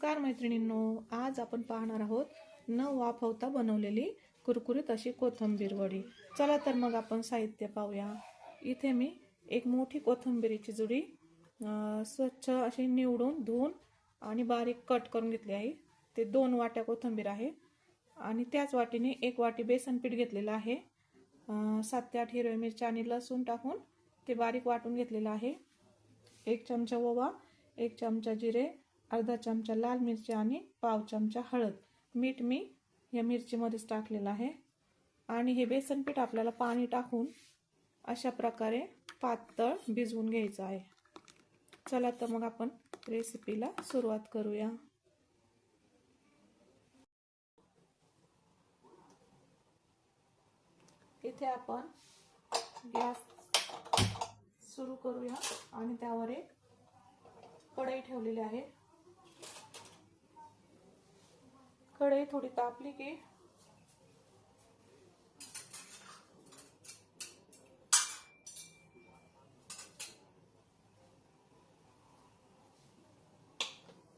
नमस्कार मैत्रिणींनो, आज आपण पाहणार आहोत न वाफवता बनवलेली कुरकुरीत अशी कोथिंबीर वडी। चला तर मग आपण साहित्य पाहूया। इथे मी एक मोठी कोथिंबीरीची जुडी स्वच्छ अशी निवडून धुवून आणि बारीक कट करून घेतली आहे। ते 2 वाट्या कोथिंबीर आहे आणि त्याच वाटीने 1 वाटी बेसन पीठ घेतलेलं आहे। 7 ते 8 हिरव्या मिरच्या आणि लसूण टाकून ते बारीक वाटून घेतलेलं आहे। 1 चमचा ओवा, 1 चमचा जिरे, अर्धा चमचा लाल मिरची आणि पाव चमचा हळद। मीठ मी या मिरचीमध्येच टाकलेलं आहे आणि हे बेसन पीठ आपल्याला पाणी टाकून अशा प्रकारे पातळ भिजवून घ्यायचं आहे। चला तर मग आपण रेसिपीला सुरुवात करूया। इथे आपण गॅस सुरू करूया आणि त्यावर एक कढई ठेवलेली आहे। कढई थोडी तापली की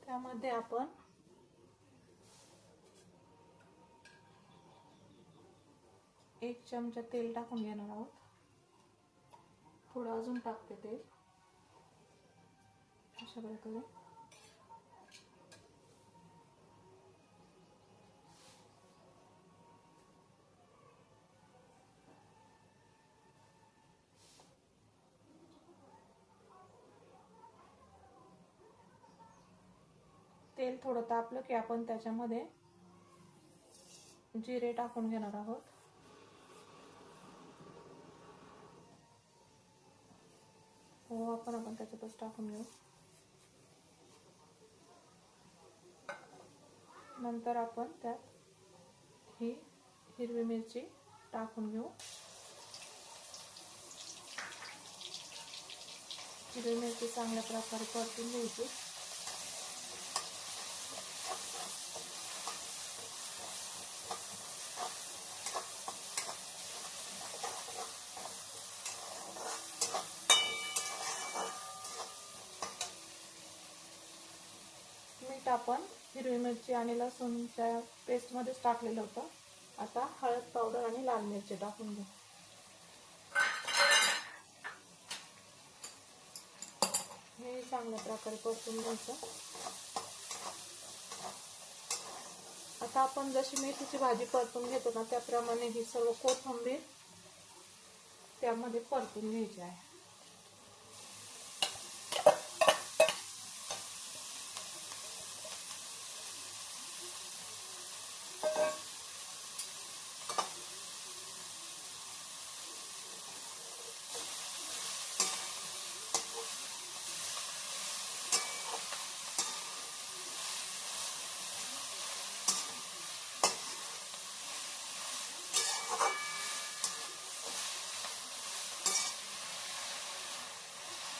त्यामध्ये आपण एक चमचा तेल टाकून घेणार आहोत। थोडं अजून टाकते तेल अशा प्रकारे। तेल थोडं तापलं की आपण त्याच्यामध्ये जिरे टाकून घेणार आहोत। आपण त्याच्यातच टाकून घेऊ। नंतर आपण त्यात ही हिरवी मिरची टाकून घेऊ। हिरवी मिरची चांगल्या प्रकारे परतून घ्यायची। मीठ आपण हिरवी मिरची आणि लसूणच्या पेस्ट मध्येच टाकलेलं होतं। आता हळद पावडर आणि लाल मिरची टाकून घेऊ। हे चांगल्या प्रकारे परतून घ्यायचं। आता आपण जशी मेथीची भाजी परतून घेतो ना त्याप्रमाणे ही सर्व कोथिंबीर त्यामध्ये परतून घ्यायची आहे।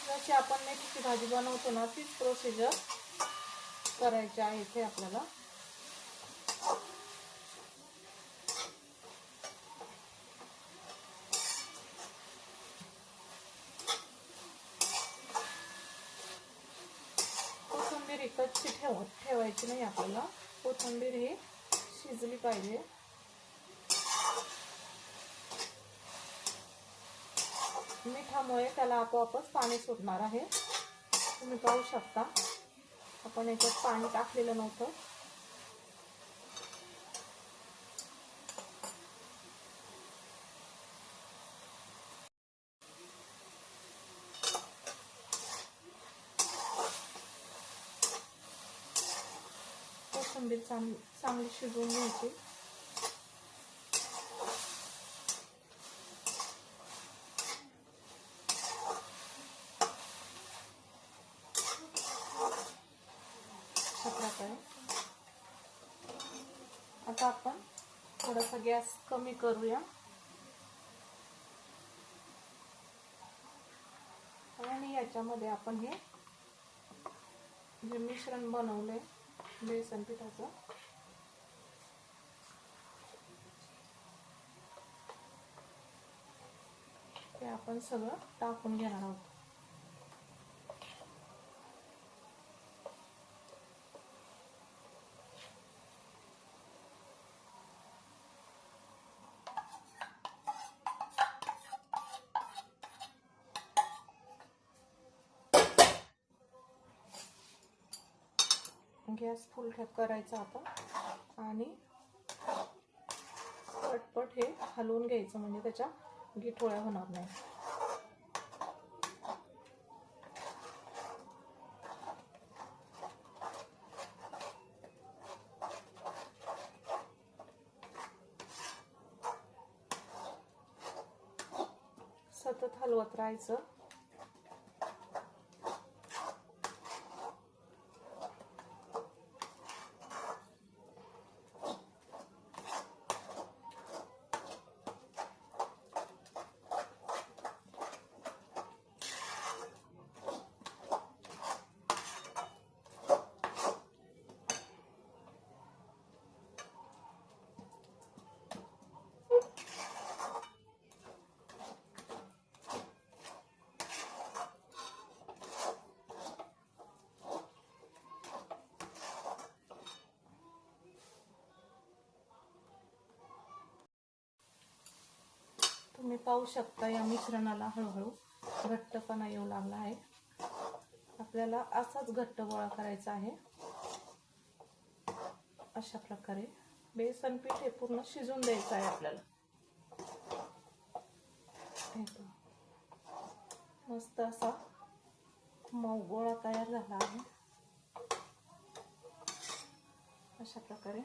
जशी आपण मेथीची भाजी बनवतो ना तीच प्रोसिजर करायची आहे इथे आपल्याला। कोथिंबीर ही कच्ची ठेवायची नाही आपल्याला। कोथिंबीर ही शिजली पाहिजे। मिठामुळे त्याला आपोआपच पाणी सुटणार आहे। तुम्ही पाहू शकता आपण याच्यात पाणी टाकलेलं नव्हतं। कोथिंबीर चांगली शिजवून घ्यायची। आता आपण थोडासा गॅस कमी करूया आणि याच्यामध्ये आपण हे जे मिश्रण बनवलंय बेसन पिठाचं ते आपण सगळं टाकून घेणार आहोत। गॅस फुल करायचा आता आणि पटपट हे हलवून घ्यायचं, म्हणजे त्याच्या गिठोळ्या होणार नाही. सतत हलवत राहायचं. तुम्ही पाहू शकता या मिश्रणाला हळूहळू घट्टपणा येऊ लागला आहे. आपल्याला असाच घट्ट गोळा करायचा आहे. अशा प्रकारे बेसन पीठ हे पूर्ण शिजून द्यायचं आहे आपल्याला. मस्त असा मऊ गोळा तयार झाला आहे. अशा प्रकारे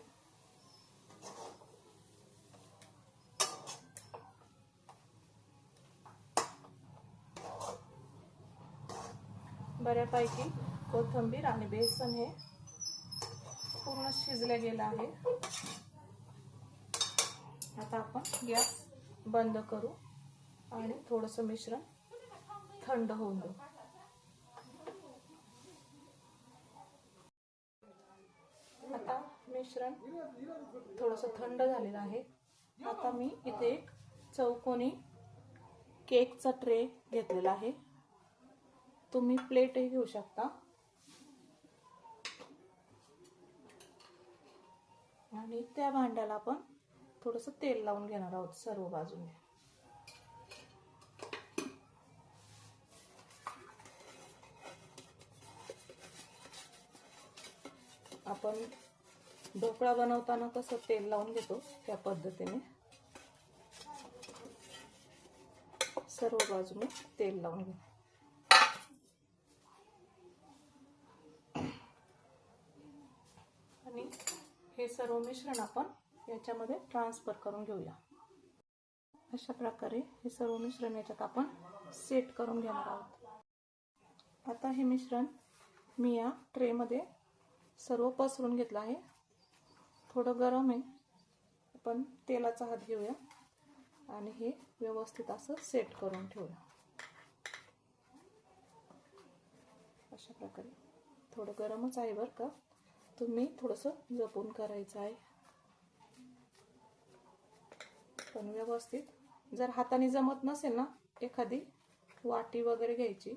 बऱ्यापैकी कोथिंबीर आणि बेसन हे पूर्ण शिजले गेलं आहे. आता आपण गॅस बंद करू आणि थोडंसं मिश्रण थंड होऊन देऊ. आता मिश्रण थोडंसं थंड झालेलं आहे. आता मी इथे एक चौकोनी केकचा ट्रे घेतलेला आहे. तुम्ही प्लेटही घेऊ शकता. आणि त्या भांड्याला आपण थोडंसं तेल लावून घेणार आहोत सर्व बाजूने. आपण ढोकळा बनवताना कसं तेल लावून घेतो त्या पद्धतीने सर्व बाजूने तेल लावून घेऊ. आणि हे सर्व मिश्रण आपण याच्यामध्ये ट्रान्सफर करून घेऊया. अशा प्रकारे हे सर्व मिश्रण याच्यात आपण सेट करून घेणार आहोत. आता हे मिश्रण मी या ट्रेमध्ये सर्व पसरून घेतलं आहे. थोडं गरम आहे, आपण तेलाचा हात घेऊया आणि हे व्यवस्थित असं सेट करून ठेवूया. अशा प्रकारे थोडं गरमच आहे बरं का, तुम्ही थोडंसं जपून करायचं आहे. पण व्यवस्थित जर हाताने जमत नसेल ना, एखादी वाटी वगैरे घ्यायची.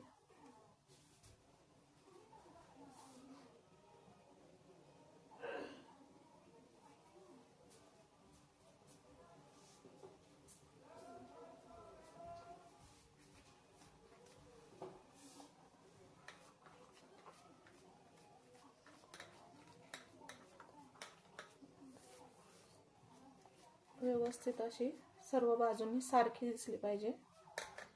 व्यवस्थित अशी सर्व बाजूंनी सारखी दिसली पाहिजे.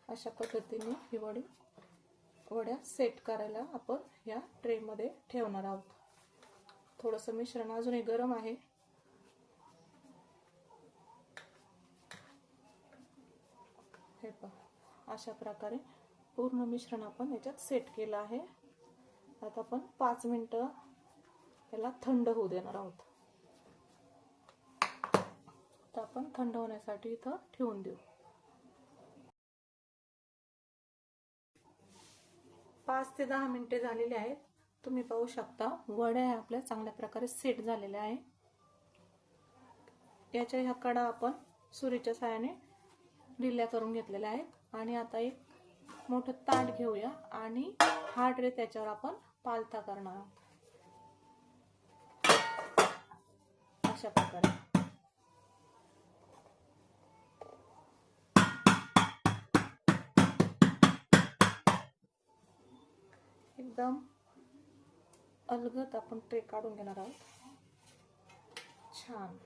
अशा पद्धतीने ही वड्या सेट करायला आपण या ट्रे मध्ये ठेवणार आहोत. थोडंसं मिश्रण अजूनही गरम आहे. हे पहा, अशा प्रकारे पूर्ण मिश्रण आपण याच्यात सेट केलं आहे. आता आपण 5 मिनिटं याला थंड होऊ देणार आहोत. तर आपण थंड होण्यासाठी इथं ठेवून देऊ. 5 ते 10 मिनिटे झालेली आहेत. तुम्ही पाहू शकता वड्या आपल्या चांगल्या प्रकारे सेट झालेल्या आहे. याच्या ह्या कडा आपण सुरीच्या साहाय्याने ढिल्या करून घेतलेल्या आहेत. आणि आता एक मोठं ताट घेऊया आणि हा ट्रे त्याच्यावर आपण पालथा करणार आहोत. अशा प्रकारे एकदम अलगद आपण ट्रे काढून घेणार आहोत. छान.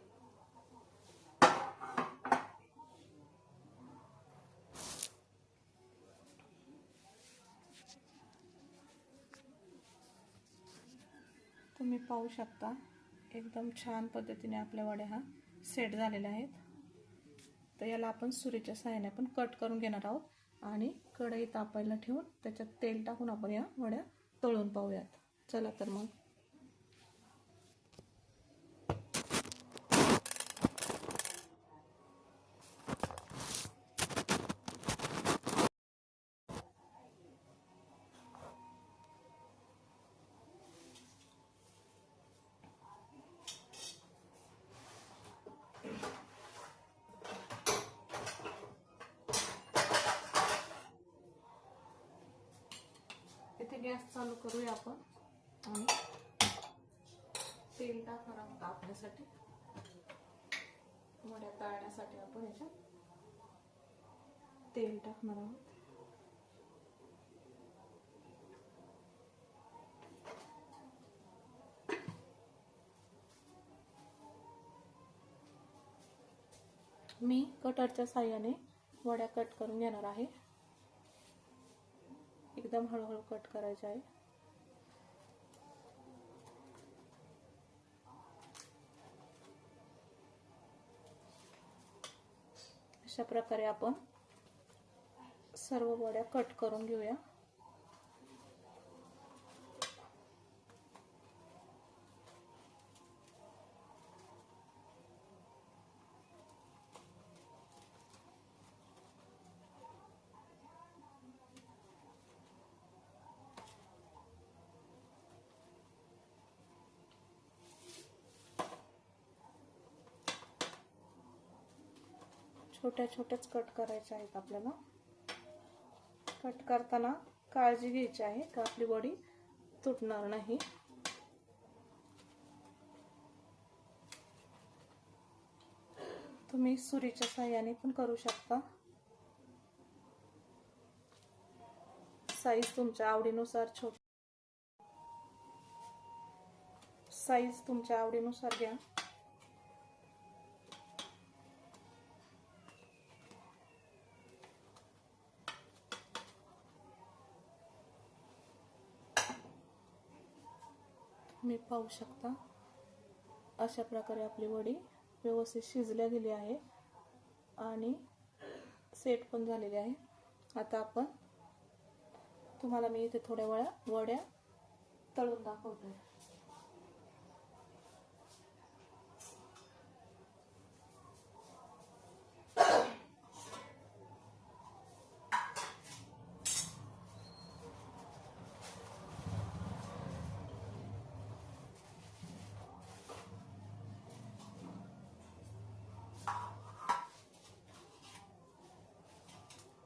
तुम्ही पाहू शकता एकदम छान पद्धतीने आपल्या वड्या हा सेट झालेल्या आहेत. तर याला आपण सुरीच्या सहाय्याने आपण कट करून घेणार आहोत आणि कढई तापायला ठेवून त्याच्यात तेल टाकून आपण या वड्या तळून पाहूयात. चला तर मग. इथे गॅस चालू करूया आपण आणि तेल टाकणार आहोत आपल्यासाठी. वड्या तळण्यासाठी आपण याच्यात तेल टाकणार आहोत. मी कटरच्या साहाय्याने वड्या कट करून घेणार आहे. एकदम हळूहळू कट करायचे आहे. अशा प्रकारे आपण सर्व वड्या कट करून घेऊया. छोट्या छोट्याच कट करायच्या आहेत आपल्याला. कट करताना काळजी घ्यायची आहे का आपली वडी तुटणार नाही. तुम्ही सुरीच्या सहाय्याने पण करू शकता. साईज तुमच्या आवडीनुसार साईज तुमच्या आवडीनुसार घ्या. तुम्ही पाहू शकता अशा प्रकारे आपली वडी व्यवस्थित शिजल्या गेली आहे आणि सेट पण झालेली आहे. आता आपण तुम्हाला मी इथे थोड्या वड्या तळून दाखवते.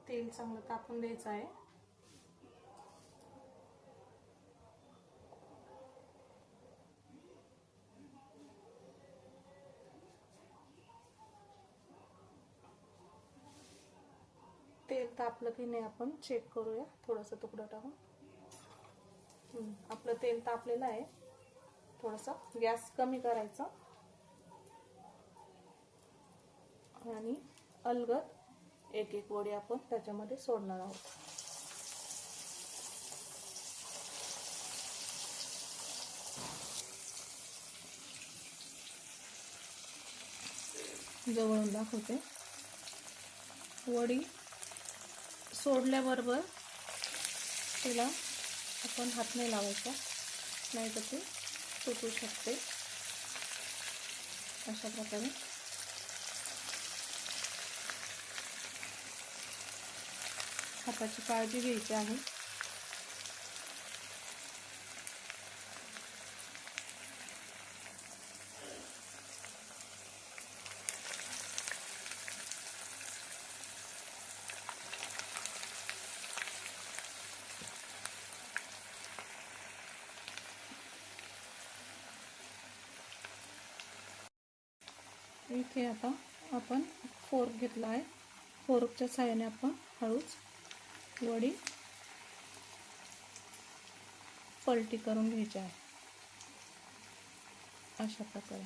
तेल चांगलं तापून द्यायचं आहे. तेल तापलं की नाही आपण चेक करूया. थोडंसं तुकडं टाकून आपलं तेल तापलेलं आहे. थोडंसं गॅस कमी करायचा आणि अलगद एक एक वडी आपण त्याच्यामध्ये सोडणार आहोत. जवळून दाखवते. वडी सोडल्याबरोबर तिला आपण हात नाही लावायचा, नाही तर ते तुटू शकते. अशा प्रकारे हाताची काळजी घ्यायची आहे. इथे आता आपण फोर्क घेतला आहे. फोर्कच्या साहाय्याने आपण हळूच वडी पलटी करून घ्यायची आहे. अशा प्रकारे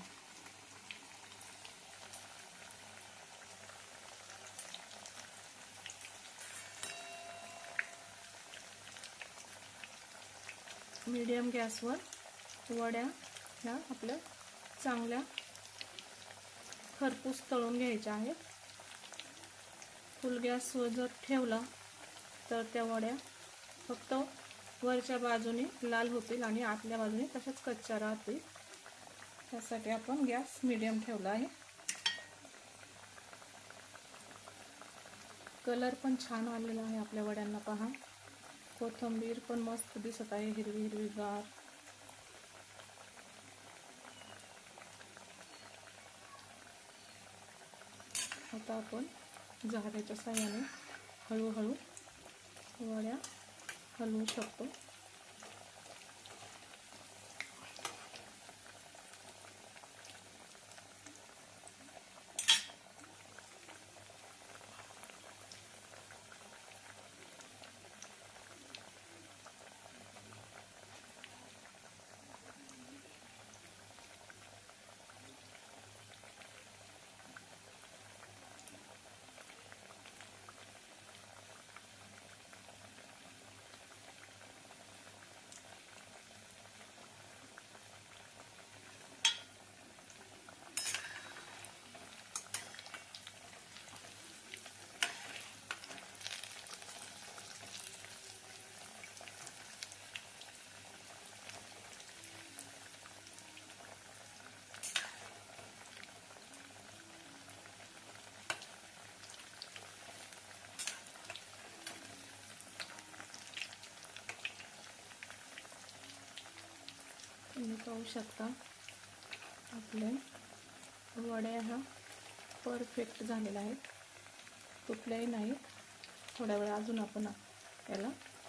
मीडियम गॅसवर वड्या ह्या आपल्या चांगल्या खरपूस तळून घ्यायच्या आहेत. फुल गॅसवर जर ठेवला तर त्या वड्या फक्त वरच्या बाजूने लाल होतील आणि आतल्या बाजूने तशाच कच्च्या राहतील. त्यासाठी आपण गॅस मीडियम ठेवला आहे. कलर पण छान आलेला आहे आपल्या वड्यांना. पहा, कोथिंबीर पण मस्त दिसत आहे, हिरवी हिरवीगार. आता आपण झाऱ्याच्या साहाय्याने हळूहळू वड्या हलवू शकतो. तुम्ही पाहू शकता आपले वड्या ह्या परफेक्ट झालेल्या आहेत, तुटल्याही नाहीत. थोड्या वेळ अजून आपण याला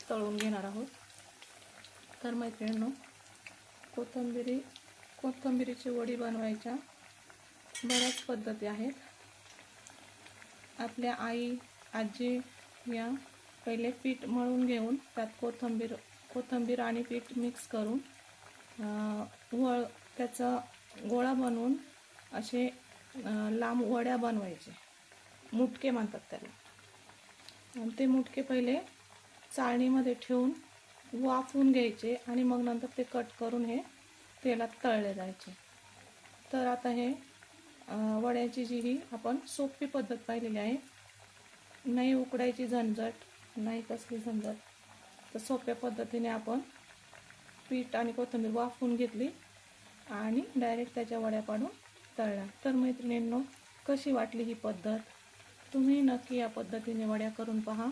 तळून घेणार आहोत. तर मैत्रिणींनो, कोथिंबीरीची वडी बनवायच्या बऱ्याच पद्धती आहेत. आपल्या आई आजी या पहिले पीठ मळून घेऊन त्यात कोथिंबीर आणि पीठ मिक्स करून त्याचा गोळा बनवून असे लांब वड्या बनवायचे, मुटके म्हणतात त्याला. आणि ते मुटके पहिले चाळणीमध्ये ठेवून वाफवून घ्यायचे आणि मग नंतर ते कट करून हे तेलात तळले जायचे. तर आता हे वड्याची जी ही आपण सोपी पद्धत पाहिलेली आहे. नाही उकडायची झंझट, नाही कसली झंझट. तर सोप्या पद्धतीने आपण पीठ आणि कोथिंबीर वाफवून घेतली आणि डायरेक्ट त्याच्या वड्या पाडून तळल्या. तर मैत्रिणींनो, कशी वाटली ही पद्धत? तुम्ही नक्की या पद्धतीने वड्या करून पहा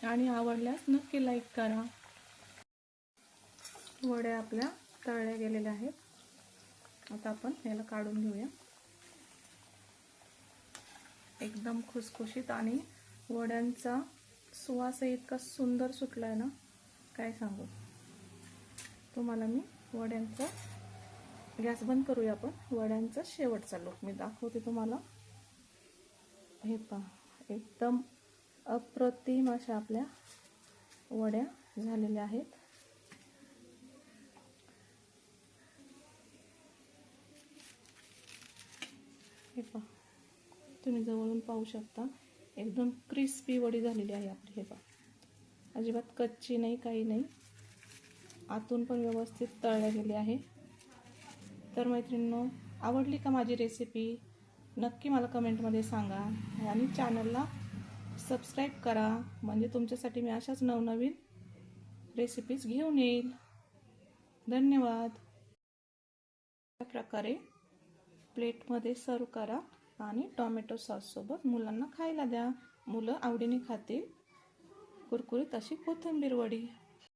आणि आवडल्यास नक्की लाईक करा. वड्या आपल्या तळल्या गेलेल्या आहेत. आता आपण याला काढून घेऊया. एकदम खुसखुशीत आणि वड्यांचा सुवास इतका सुंदर सुटलाय ना, काय सांगू तुम्हाला. मी वड्यांचा गॅस बंद करूया. आपण वड्यांचा शेवटचा लूक मी दाखवते तुम्हाला. हे पहा, एकदम अप्रतिम अशा आपल्या वड्या झालेल्या आहेत. हे पहा, तुम्ही जवळून पाहू शकता. एकदम क्रिस्पी वडी झालेली आहे आपली. हे पहा, अजिबात कच्ची नाही, काही नाही. आतून पण व्यवस्थित तळल्या गेली आहे. तर मैत्रिणींनो, आवडली का माझी रेसिपी? नक्की मला कमेंटमध्ये सांगा आणि चॅनलला सबस्क्राईब करा, म्हणजे तुमच्यासाठी मी अशाच नवनवीन रेसिपीज घेऊन येईल. धन्यवाद. अशा प्रकारे प्लेटमध्ये सर्व करा आणि टोमॅटो सॉससोबत मुलांना खायला द्या. मुलं आवडीने खातील कुरकुरीत अशी कोथिंबीर वडी.